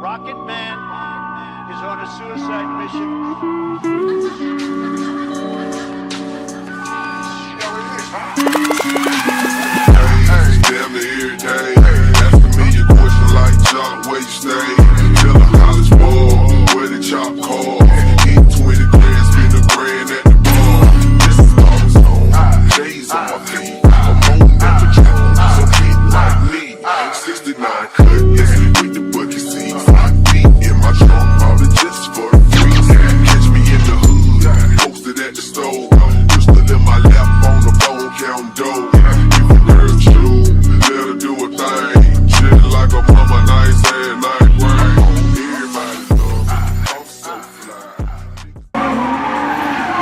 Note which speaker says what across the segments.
Speaker 1: Rocket Man is on a suicide mission.
Speaker 2: Damn near every day. Asking me a question like, John, where you stay? Tell a college boy where the chop call. Eat 20 grand, spend a grand at the bar. This is Thomas home. Days on my feet. I'm on that patrol. So feet like me. 69 cut. With the bucket seats. 5 feet in my trunk. Probably just for the freeze. Catch me in the hood. Posted at the stove. Pistol in my lap on the phone. Counting dough. You a girl true. Let her do a thing. Shit like a mama nice head night rain. Everybody knows I'm so fly.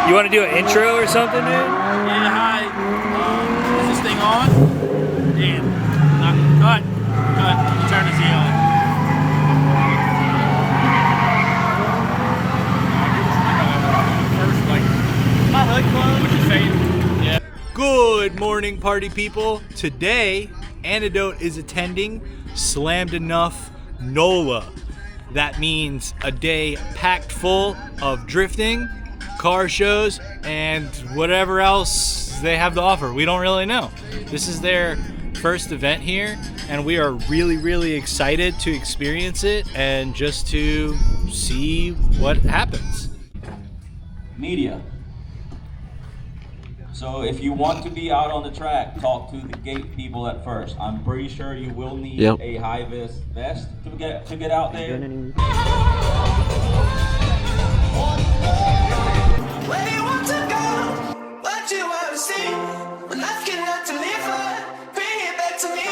Speaker 3: You want to do an intro or something, dude?
Speaker 4: Yeah, hi. Is this thing on? Damn. Cut. Turn the Z on. First, like, my hood closed. What you saying? Yeah.
Speaker 3: Good morning, party people. Today, Antidote is attending Slammed Enough Nola. That means a day packed full of drifting, car shows, and whatever else they have to offer. We don't really know. This is their first event here, and we are really excited to experience it and just to see what happens.
Speaker 5: Media. So if you want to be out on the track, talk to the gate people at first. I'm pretty sure you will need a high-vis vest to get out there.
Speaker 6: Where do you want to go? What you want to see? When life cannot deliver, bring it back to me.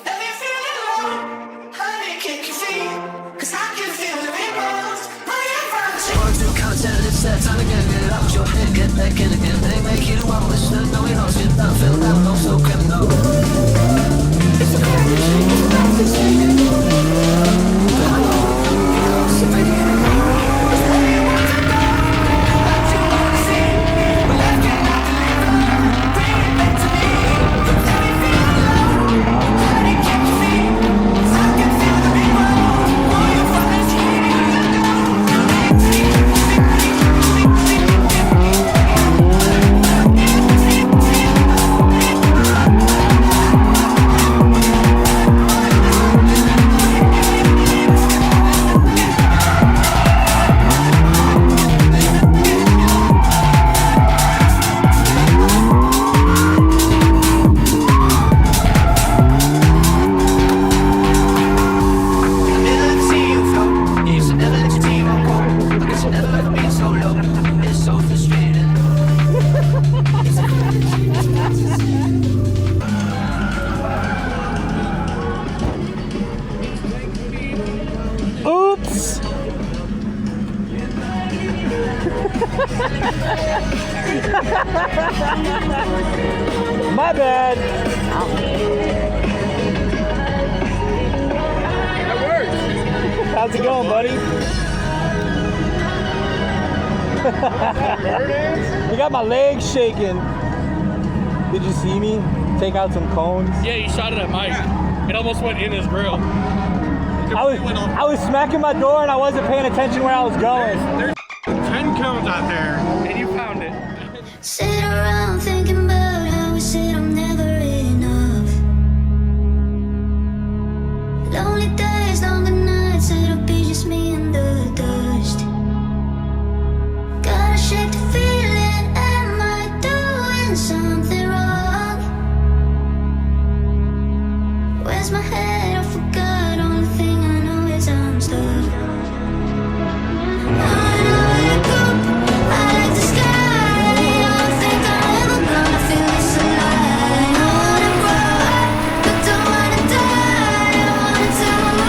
Speaker 6: Let me feel it low. Honey, kick your feet. Cause I can feel the rebounds. When you find you want to count out this set. Time to get out your head. Get back in again. They make you one with the no, we don't sit down. Feel down, no so criminal. It's a crazy shake. It's not the same.
Speaker 3: Oops! My bad.
Speaker 4: That works.
Speaker 3: How's it going, buddy? I got my legs shaking. Did you see me take out some cones?
Speaker 4: Yeah, you shot it at Mike. It almost went in his grill.
Speaker 3: I was smacking my door and I wasn't paying attention where I was going.
Speaker 4: There's 10 cones out there, and you found it.
Speaker 7: Sit around thinking about how we said I'm never enough. Lonely days, longer nights, it'll be just me in the dust. Gotta shake the feeling, am I doing something wrong? Where's my head? I forgot, only thing I know is I'm stuck. Alive. I wanna grow, but don't wanna die. I wanna tell my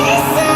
Speaker 6: kisses.